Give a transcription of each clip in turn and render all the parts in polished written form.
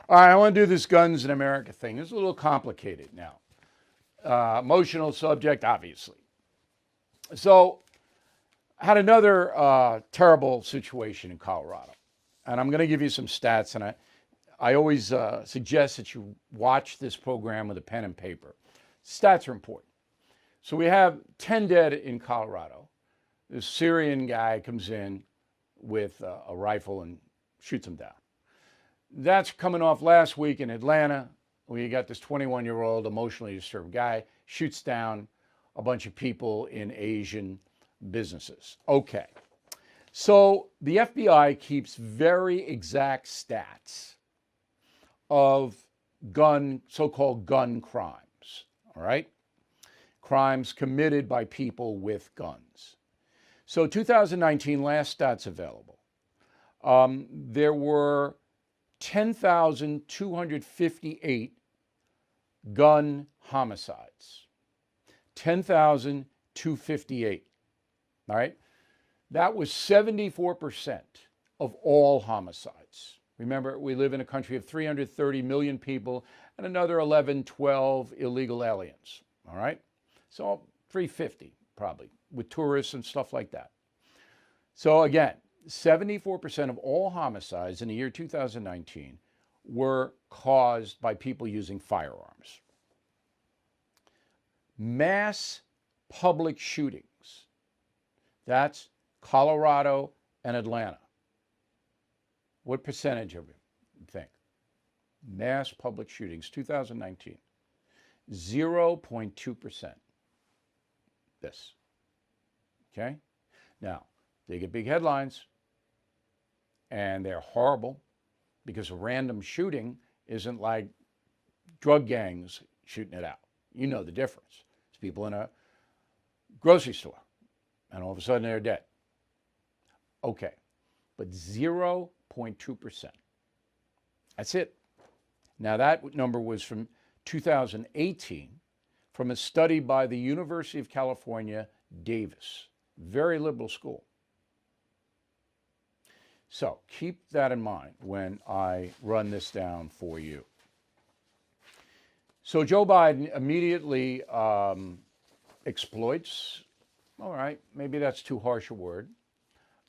All right, I want to do this guns in America thing. It's a little complicated now. Emotional subject, obviously. So, I had another terrible situation in Colorado. And I'm going to give you some stats. And I always suggest that you watch this program with a pen and paper. Stats are important. So, we have 10 dead in Colorado. This Syrian guy comes in with a rifle and shoots him down. That's coming off last week in Atlanta, where you got this 21-year-old emotionally disturbed guy shoots down a bunch of people in Asian businesses. Okay. So the FBI keeps very exact stats of so-called gun crimes, all right? Crimes committed by people with guns. So 2019, last stats available, there were 10,258 gun homicides. 10,258. All right? That was 74% of all homicides. Remember, we live in a country of 330 million people and another 11, 12 illegal aliens. All right? So 350 probably with tourists and stuff like that. So again, 74% of all homicides in the year 2019 were caused by people using firearms. Mass public shootings, that's Colorado and Atlanta. What percentage of it, you think? Mass public shootings, 2019, 0.2%. This. Okay? Now, they get big headlines, and they're horrible because a random shooting isn't like drug gangs shooting it out. You know the difference. It's people in a grocery store, and all of a sudden they're dead. Okay, but 0.2%. That's it. Now, that number was from 2018 from a study by the University of California, Davis. Very liberal school. So keep that in mind when I run this down for you. So Joe Biden immediately exploits, all right, maybe that's too harsh a word,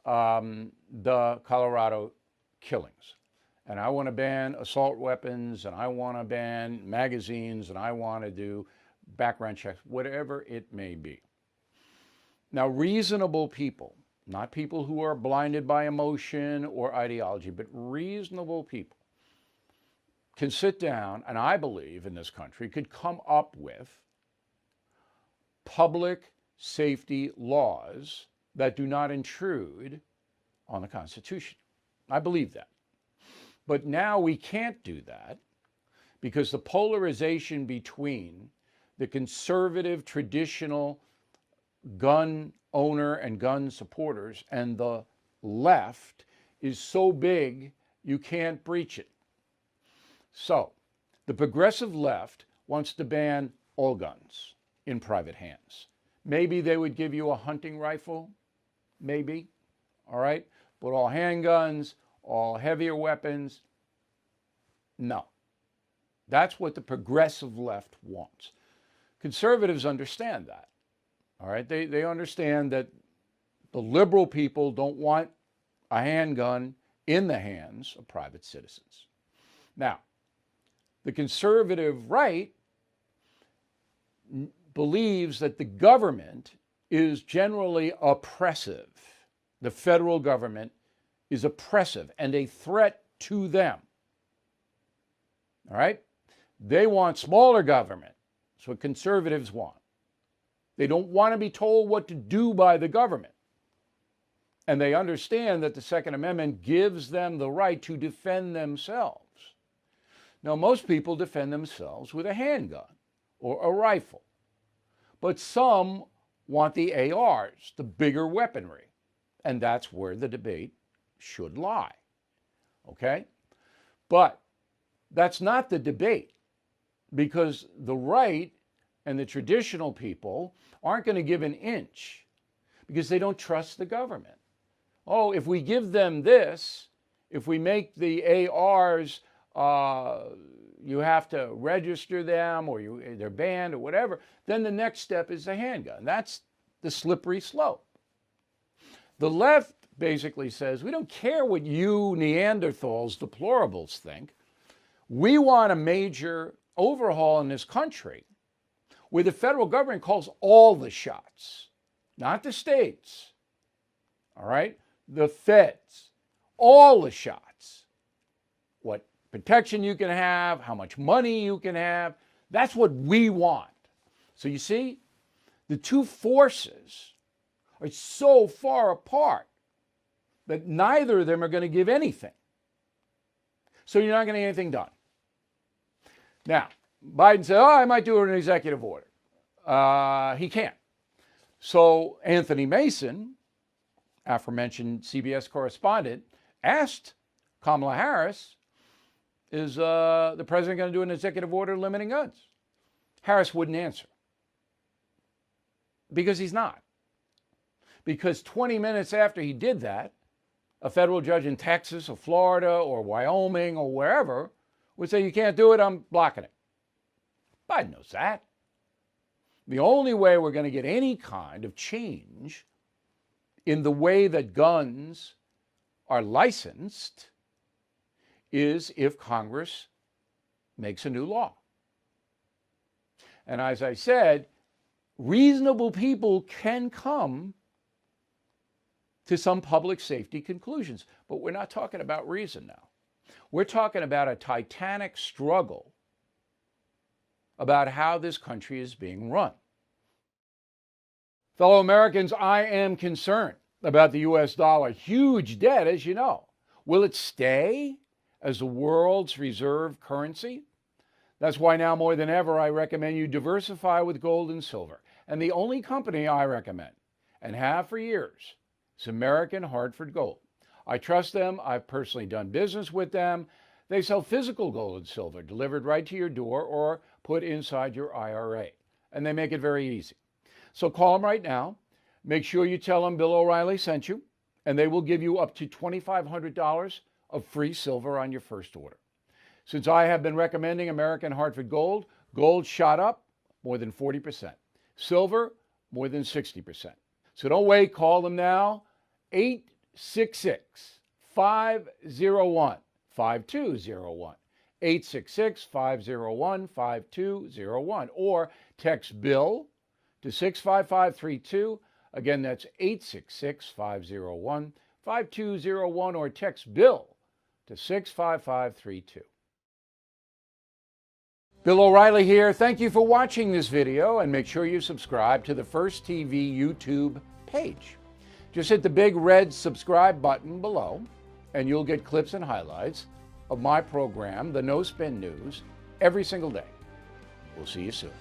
the Colorado killings. And I want to ban assault weapons, and I want to ban magazines, and I want to do background checks, whatever it may be. Now, reasonable people, not people who are blinded by emotion or ideology, but reasonable people can sit down, and I believe in this country could come up with public safety laws that do not intrude on the Constitution. I believe that. But now we can't do that because the polarization between the conservative, traditional gun owner and gun supporters and the left is so big you can't breach it. So the progressive left wants to ban all guns in private hands. Maybe they would give you a hunting rifle, maybe, all right? But all handguns, all heavier weapons, no. That's what the progressive left wants. Conservatives understand that. All right, they understand that the liberal people don't want a handgun in the hands of private citizens. Now, the conservative right believes that the government is generally oppressive. The federal government is oppressive and a threat to them. All right? They want smaller government. That's what conservatives want. They don't want to be told what to do by the government. And they understand that the Second Amendment gives them the right to defend themselves. Now, most people defend themselves with a handgun or a rifle. But some want the ARs, the bigger weaponry. And that's where the debate should lie. Okay? But that's not the debate, because the right and the traditional people aren't going to give an inch because they don't trust the government. Oh, if we give them this, if we make the ARs you have to register them, or they're banned or whatever. Then the next step is the handgun. That's the slippery slope. The left basically says, we don't care what you Neanderthals, deplorables think. We want a major overhaul in this country where the federal government calls all the shots, not the states, all right? The feds, all the shots. What protection you can have, how much money you can have, that's what we want. So you see, the two forces are so far apart that neither of them are going to give anything. So you're not going to get anything done. Now, Biden said, I might do an executive order. He can't. So Anthony Mason, aforementioned CBS correspondent, asked Kamala Harris, is the president going to do an executive order limiting guns? Harris wouldn't answer. Because he's not. Because 20 minutes after he did that, a federal judge in Texas or Florida or Wyoming or wherever would say, you can't do it, I'm blocking it. Biden knows that. The only way we're going to get any kind of change in the way that guns are licensed is if Congress makes a new law. And as I said, reasonable people can come to some public safety conclusions. But we're not talking about reason now. We're talking about a titanic struggle about how this country is being run. Fellow Americans, I am concerned about the US dollar. Huge debt, as you know. Will it stay as the world's reserve currency? That's why now more than ever, I recommend you diversify with gold and silver. And the only company I recommend, and have for years, is American Hartford Gold. I trust them. I've personally done business with them. They sell physical gold and silver delivered right to your door or put inside your IRA. And they make it very easy. So call them right now. Make sure you tell them Bill O'Reilly sent you, and they will give you up to $2,500 of free silver on your first order. Since I have been recommending American Hartford Gold, gold shot up more than 40%. Silver, more than 60%. So don't wait. Call them now. 866-501-5201. 866-501-5201. Or text Bill to 65532. Again, that's 866-501-5201. Or text Bill to 65532. Bill O'Reilly here. Thank you for watching this video, and make sure you subscribe to the First TV YouTube page. Just hit the big red subscribe button below, and you'll get clips and highlights of my program, The No Spin News, every single day. We'll see you soon.